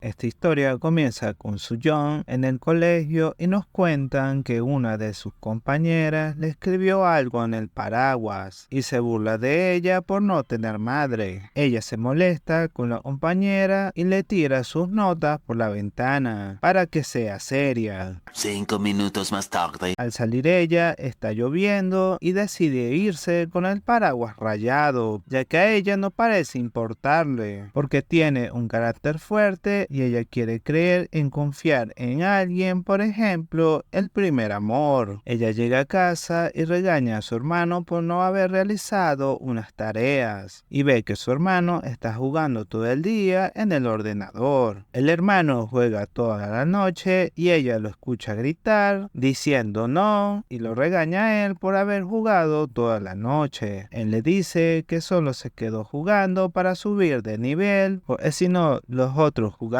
Esta historia comienza con Soo-young en el colegio y nos cuentan que una de sus compañeras le escribió algo en el paraguas y se burla de ella por no tener madre. Ella se molesta con la compañera y le tira sus notas por la ventana para que sea seria. 5 minutos más tarde. Al salir ella, está lloviendo y decide irse con el paraguas rayado, ya que a ella no parece importarle, porque tiene un carácter fuerte y ella quiere creer en confiar en alguien, por ejemplo, el primer amor. Ella llega a casa y regaña a su hermano por no haber realizado unas tareas y ve que su hermano está jugando todo el día en el ordenador. El hermano juega toda la noche y ella lo escucha gritar diciendo no y lo regaña a él por haber jugado toda la noche. Él le dice que solo se quedó jugando para subir de nivel, porque si no los otros jugadores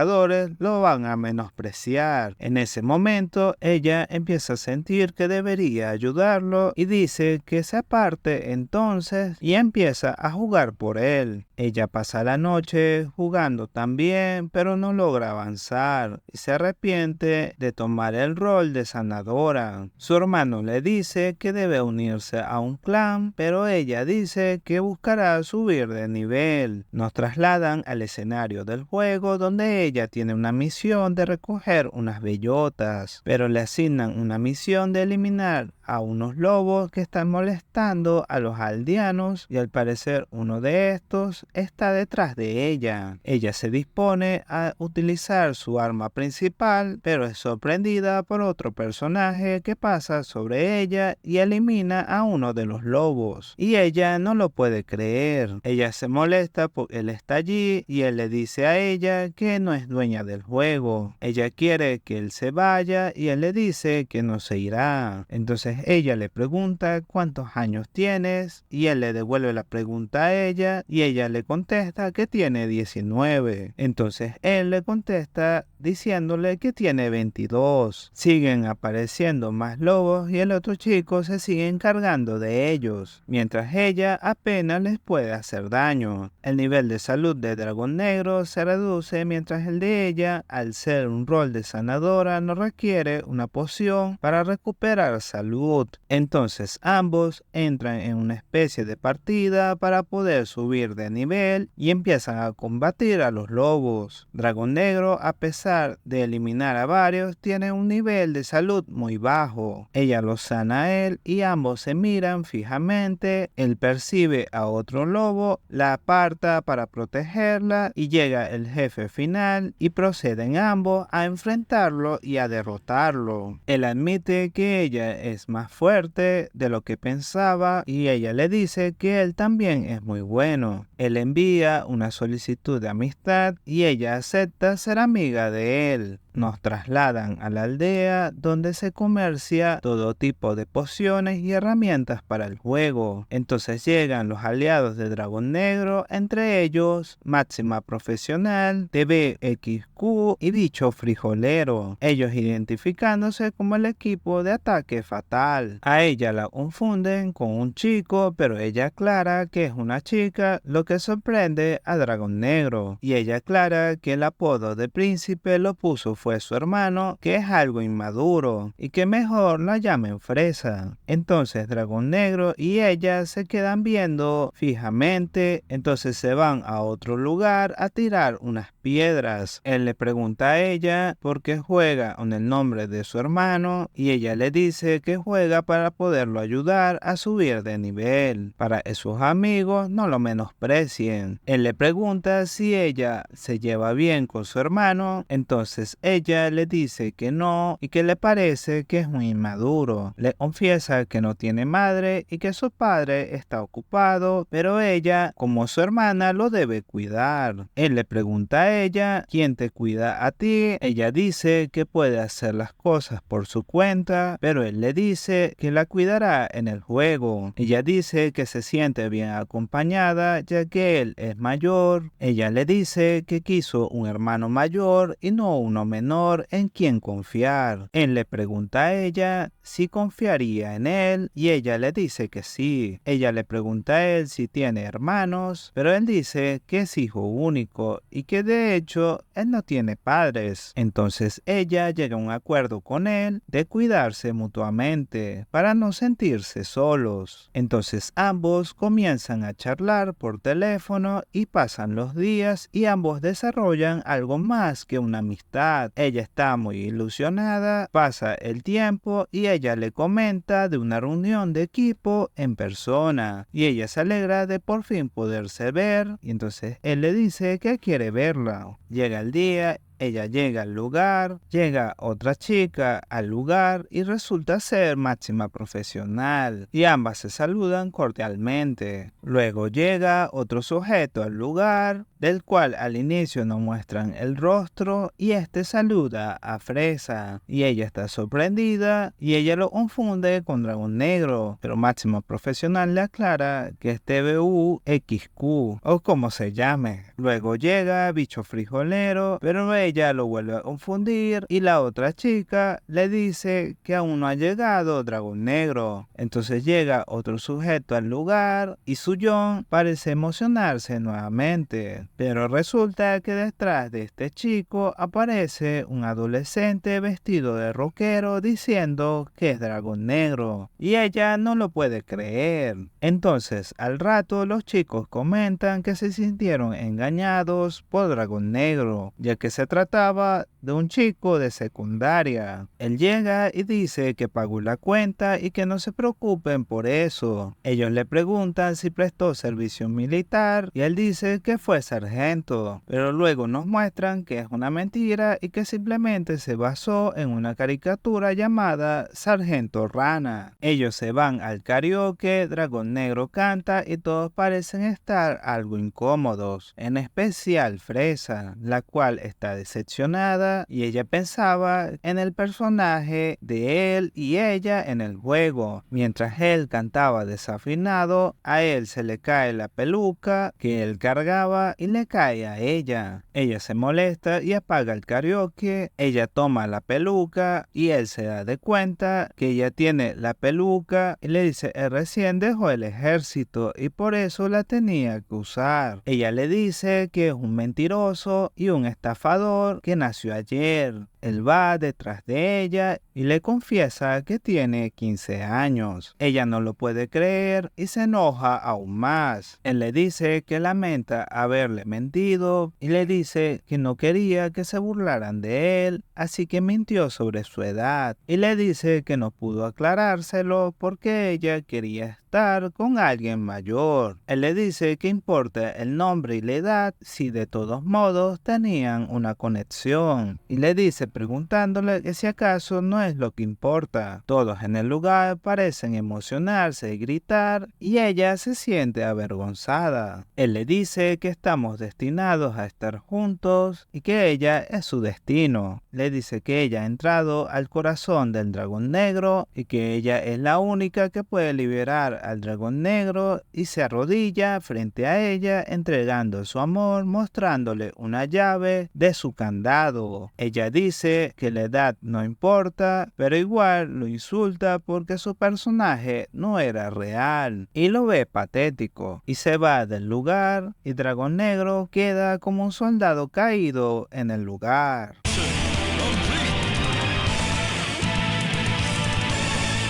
lo van a menospreciar. En ese momento ella empieza a sentir que debería ayudarlo y dice que se aparte entonces y empieza a jugar por él. Ella pasa la noche jugando también, pero no logra avanzar y se arrepiente de tomar el rol de sanadora. Su hermano le dice que debe unirse a un clan, pero ella dice que buscará subir de nivel. Nos trasladan al escenario del juego donde ella tiene una misión de recoger unas bellotas, pero le asignan una misión de eliminar a unos lobos que están molestando a los aldeanos y al parecer uno de estos está detrás de ella. Ella se dispone a utilizar su arma principal, pero es sorprendida por otro personaje que pasa sobre ella y elimina a uno de los lobos. Y ella no lo puede creer. Ella se molesta porque él está allí y él le dice a ella que no es dueña del juego. Ella quiere que él se vaya y él le dice que no se irá. Entonces ella le pregunta cuántos años tienes y él le devuelve la pregunta a ella y ella le contesta que tiene 19. Entonces él le contesta diciéndole que tiene 22. Siguen apareciendo más lobos y el otro chico se sigue encargando de ellos, mientras ella apenas les puede hacer daño. El nivel de salud de Dragón Negro se reduce mientras el de ella, al ser un rol de sanadora, no requiere una poción para recuperar salud. Entonces ambos entran en una especie de partida para poder subir de nivel y empiezan a combatir a los lobos. Dragón Negro, a pesar de eliminar a varios, tiene un nivel de salud muy bajo. Ella lo sana a él y ambos se miran fijamente. Él percibe a otro lobo, la aparta para protegerla y llega el jefe final y proceden ambos a enfrentarlo y a derrotarlo. Él admite que ella es más fuerte de lo que pensaba y ella le dice que él también es muy bueno. Él envía una solicitud de amistad y ella acepta ser amiga de él. Nos trasladan a la aldea donde se comercia todo tipo de pociones y herramientas para el juego. Entonces llegan los aliados de Dragón Negro, entre ellos Máxima Profesional, TVXQ y Bicho Frijolero, ellos identificándose como el equipo de ataque fatal. A ella la confunden con un chico, pero ella aclara que es una chica, lo que sorprende a Dragón Negro, y ella aclara que el apodo de príncipe lo puso fue su hermano, que es algo inmaduro y que mejor la llamen Fresa. Entonces Dragón Negro y ella se quedan viendo fijamente, entonces se van a otro lugar a tirar unas piedras. Él le pregunta a ella por qué juega con el nombre de su hermano y ella le dice que juega para poderlo ayudar a subir de nivel, para que sus amigos no lo menosprecien. Él le pregunta si ella se lleva bien con su hermano, entonces ella le dice que no y que le parece que es muy inmaduro. Le confiesa que no tiene madre y que su padre está ocupado, pero ella, como su hermana, lo debe cuidar. Él le pregunta a ella quién te cuida a ti. Ella dice que puede hacer las cosas por su cuenta, pero él le dice que la cuidará en el juego. Ella dice que se siente bien acompañada ya que él es mayor. Ella le dice que quiso un hermano mayor y no uno menor. menor en quien confiar. Él le pregunta a ella si confiaría en él y ella le dice que sí. Ella le pregunta a él si tiene hermanos, pero él dice que es hijo único y que de hecho él no tiene padres. Entonces ella llega a un acuerdo con él de cuidarse mutuamente para no sentirse solos. Entonces ambos comienzan a charlar por teléfono y pasan los días y ambos desarrollan algo más que una amistad. Ella está muy ilusionada, pasa el tiempo y ella le comenta de una reunión de equipo en persona y ella se alegra de por fin poderse ver y entonces él le dice que quiere verla. Llega el día. Ella llega al lugar, llega otra chica al lugar y resulta ser máxima profesional y ambas se saludan cordialmente. Luego llega otro sujeto al lugar, del cual al inicio no muestran el rostro y este saluda a Fresa y ella está sorprendida y ella lo confunde con Dragón Negro, pero máxima profesional le aclara que es TVUXQ o como se llame. Luego llega Bicho Frijolero, pero ella lo vuelve a confundir y la otra chica le dice que aún no ha llegado Dragón Negro. Entonces llega otro sujeto al lugar y Suyon parece emocionarse nuevamente, pero resulta que detrás de este chico aparece un adolescente vestido de rockero diciendo que es Dragón Negro y ella no lo puede creer. Entonces al rato los chicos comentan que se sintieron engañados por Dragón Negro, ya que se trataba de un chico de secundaria. Él llega y dice que pagó la cuenta y que no se preocupen por eso. Ellos le preguntan si prestó servicio militar y él dice que fue sargento, pero luego nos muestran que es una mentira y que simplemente se basó en una caricatura llamada Sargento Rana. Ellos se van al karaoke, Dragón Negro canta y todos parecen estar algo incómodos, en especial Fresa, la cual está decepcionada y ella pensaba en el personaje de él y ella en el juego. Mientras él cantaba desafinado, a él se le cae la peluca que él cargaba y le cae a ella. Ella se molesta y apaga el karaoke. Ella toma la peluca y él se da de cuenta que ella tiene la peluca y le dice él recién dejó el ejército y por eso la tenía que usar. Ella le dice que es un mentiroso y un estafador que nació ayer. Él va detrás de ella y le confiesa que tiene 15 años. Ella no lo puede creer y se enoja aún más. Él le dice que lamenta haberle mentido y le dice que no quería que se burlaran de él, así que mintió sobre su edad. Y le dice que no pudo aclarárselo porque ella quería estar con alguien mayor. Él le dice que importa el nombre y la edad si de todos modos tenían una conexión. Y le dice preguntándole que si acaso no es lo que importa. Todos en el lugar parecen emocionarse y gritar y ella se siente avergonzada. Él le dice que estamos destinados a estar juntos y que ella es su destino. Le dice que ella ha entrado al corazón del Dragón Negro y que ella es la única que puede liberar al Dragón Negro y se arrodilla frente a ella entregando su amor, mostrándole una llave de su candado. Ella dice que la edad no importa, pero igual lo insulta porque su personaje no era real y lo ve patético y se va del lugar y Dragón Negro queda como un soldado caído en el lugar.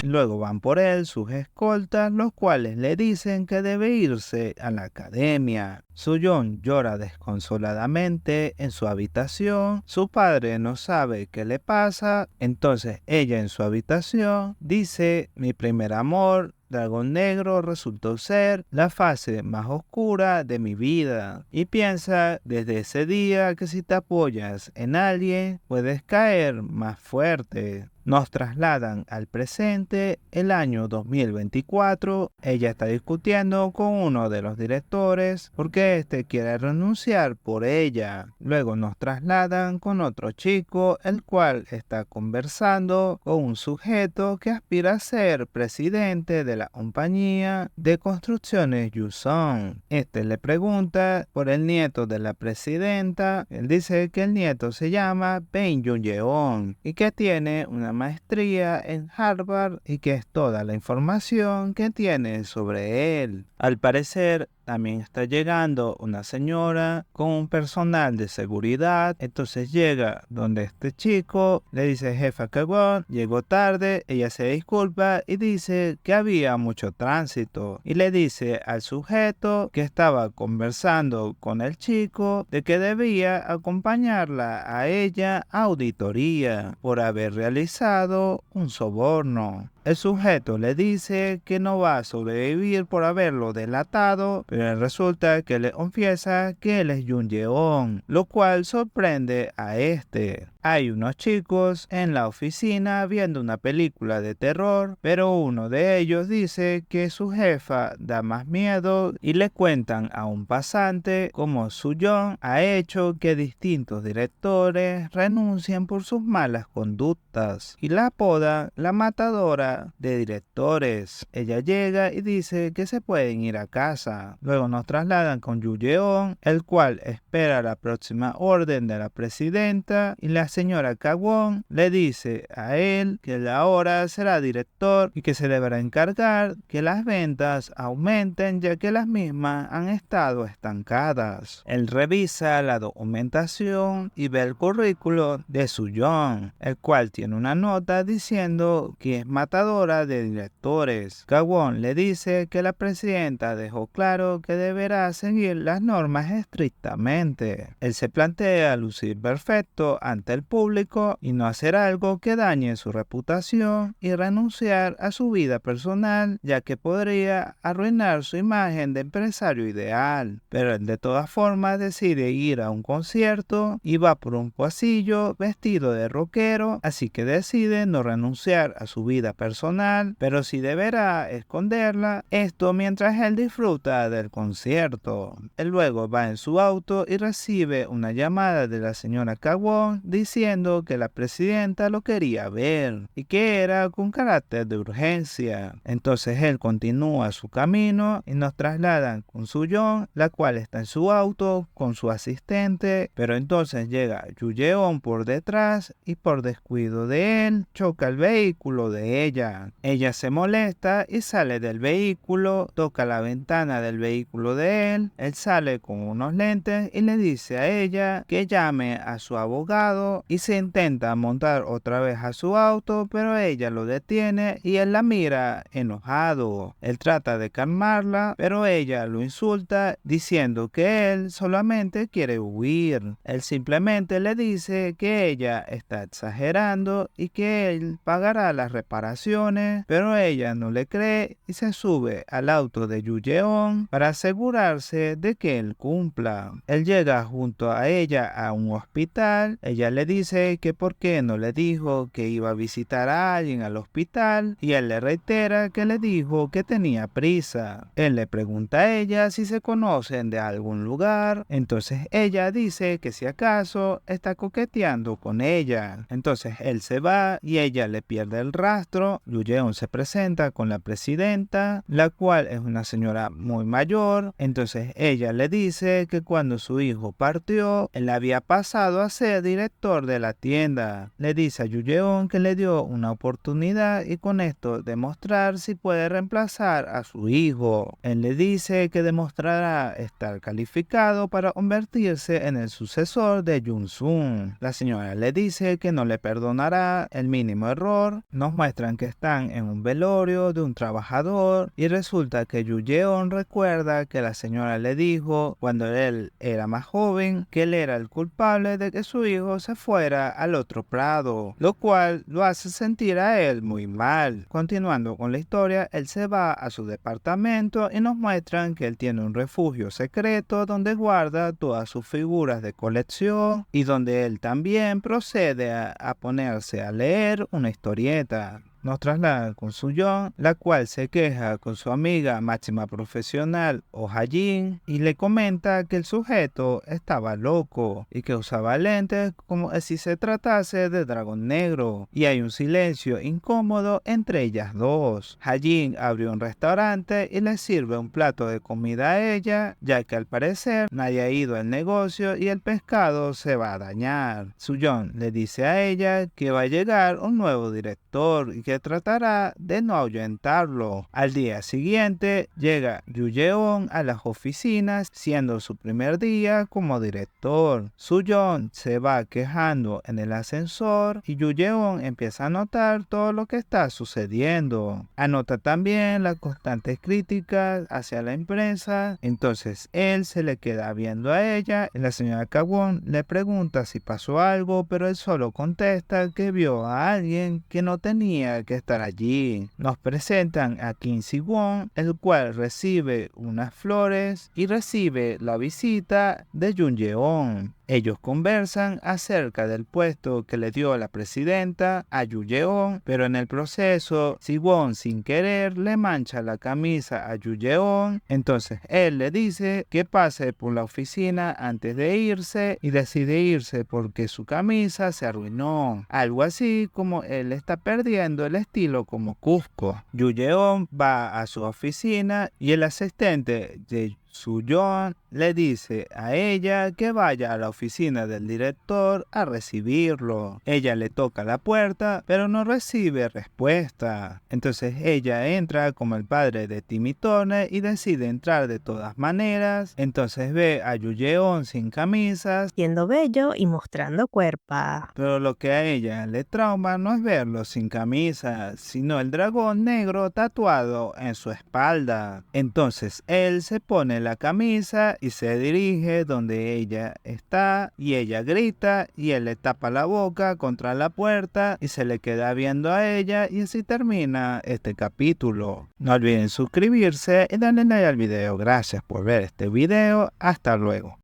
Luego van por él sus escoltas, los cuales le dicen que debe irse a la academia. Suyon llora desconsoladamente en su habitación, su padre no sabe qué le pasa, entonces ella en su habitación dice: mi primer amor, Dragón Negro, resultó ser la fase más oscura de mi vida. Y piensa desde ese día que si te apoyas en alguien, puedes caer más fuerte. Nos trasladan al presente, el año 2024. Ella está discutiendo con uno de los directores porque este quiere renunciar por ella. Luego nos trasladan con otro chico, el cual está conversando con un sujeto que aspira a ser presidente de la compañía de construcciones Yuson. Este le pregunta por el nieto de la presidenta. Él dice que el nieto se llama Ben Jun-yeon y que tiene una maestría en Harvard y que es toda la información que tiene sobre él. Al parecer, también está llegando una señora con un personal de seguridad. Entonces llega donde este chico, le dice: jefa Kwon, llegó tarde. Ella se disculpa y dice que había mucho tránsito. Y le dice al sujeto que estaba conversando con el chico de que debía acompañarla a ella a auditoría por haber realizado un soborno. El sujeto le dice que no va a sobrevivir por haberlo delatado, pero resulta que le confiesa que él es Jun-yeon, lo cual sorprende a este. Hay unos chicos en la oficina viendo una película de terror, pero uno de ellos dice que su jefa da más miedo y le cuentan a un pasante cómo Soo-yeon ha hecho que distintos directores renuncien por sus malas conductas y la apoda la matadora de directores. Ella llega y dice que se pueden ir a casa. Luego nos trasladan con Jun-yeon, el cual espera la próxima orden de la presidenta, y la señora Kwon le dice a él que él ahora será director y que se deberá encargar que las ventas aumenten, ya que las mismas han estado estancadas. Él revisa la documentación y ve el currículo de Soo-yeon, el cual tiene una nota diciendo que es matadora de directores. Kwon le dice que la presidenta dejó claro que deberá seguir las normas estrictamente. Él se plantea lucir perfecto ante el público y no hacer algo que dañe su reputación y renunciar a su vida personal, ya que podría arruinar su imagen de empresario ideal. Pero él de todas formas decide ir a un concierto y va por un pasillo vestido de rockero, así que decide no renunciar a su vida personal, pero sí deberá esconderla, esto mientras él disfruta del concierto. Él luego va en su auto y recibe una llamada de la señora Kwon diciendo que la presidenta lo quería ver y que era con carácter de urgencia. Entonces él continúa su camino y nos trasladan con Soo-yeon, la cual está en su auto con su asistente, pero entonces llega Jun-yeon por detrás y por descuido de él choca el vehículo de ella. Ella se molesta y sale del vehículo, toca la ventana del vehículo de él sale con unos lentes y le dice a ella que llame a su abogado y se intenta montar otra vez a su auto, pero ella lo detiene y él la mira enojado. Él trata de calmarla, pero ella lo insulta diciendo que él solamente quiere huir. Él simplemente le dice que ella está exagerando y que él pagará las reparaciones, pero ella no le cree y se sube al auto de Jun-yeon para asegurarse de que él cumpla. Él llega junto a ella a un hospital. Ella le dice que por qué no le dijo que iba a visitar a alguien al hospital y él le reitera que le dijo que tenía prisa. Él le pregunta a ella si se conocen de algún lugar. Entonces ella dice que si acaso está coqueteando con ella. Entonces él se va y ella le pierde el rastro. Jun-yeon se presenta con la presidenta, la cual es una señora muy mayor. Entonces ella le dice que cuando su hijo partió, él había pasado a ser director de la tienda. Le dice a Jun-yeon que le dio una oportunidad y con esto demostrar si puede reemplazar a su hijo. Él le dice que demostrará estar calificado para convertirse en el sucesor de Jun-sung. La señora le dice que no le perdonará el mínimo error. Nos muestran que están en un velorio de un trabajador y resulta que Yu Yeon recuerda que la señora le dijo cuando él era más joven que él era el culpable de que su hijo se fuera al otro prado, lo cual lo hace sentir a él muy mal. Continuando con la historia, él se va a su departamento y nos muestran que él tiene un refugio secreto donde guarda todas sus figuras de colección y donde él también procede a ponerse a leer una historieta. Nos trasladan con Suyeon, la cual se queja con su amiga máxima profesional Oh Ha-jin y le comenta que el sujeto estaba loco y que usaba lentes como si se tratase de dragón negro, y hay un silencio incómodo entre ellas dos. Ha-jin abrió un restaurante y le sirve un plato de comida a ella, ya que al parecer nadie ha ido al negocio y el pescado se va a dañar. Suyeon le dice a ella que va a llegar un nuevo director y que tratará de no ahuyentarlo. Al día siguiente llega Yu Yeon a las oficinas, siendo su primer día como director. Suyeon se va quejando en el ascensor y Yu Yeon empieza a notar todo lo que está sucediendo. Anota también las constantes críticas hacia la empresa, entonces él se le queda viendo a ella y la señora Kawon le pregunta si pasó algo, pero él solo contesta que vio a alguien que no tenía que estar allí. Nos presentan a Kim Si-won, el cual recibe unas flores y recibe la visita de Jun Yeon. Ellos conversan acerca del puesto que le dio la presidenta a Yu Yeon, pero en el proceso, Si-won sin querer le mancha la camisa a Yu Yeon. Entonces él le dice que pase por la oficina antes de irse y decide irse porque su camisa se arruinó. Algo así como él está perdiendo el estilo como Cusco. Yu Yeon va a su oficina y el asistente de Suyeon le dice a ella que vaya a la oficina del director a recibirlo. Ella le toca la puerta, pero no recibe respuesta. Entonces ella entra como el padre de Timitone y decide entrar de todas maneras. Entonces ve a Yu Yeon sin camisas, Siendo bello y mostrando cuerpa. pero lo que a ella le trauma no es verlo sin camisa, sino el dragón negro tatuado en su espalda. Entonces él se pone la camisa y se dirige donde ella está y ella grita y él le tapa la boca contra la puerta y se le queda viendo a ella, y así termina este capítulo. No olviden suscribirse y darle like al video. Gracias por ver este video. Hasta luego.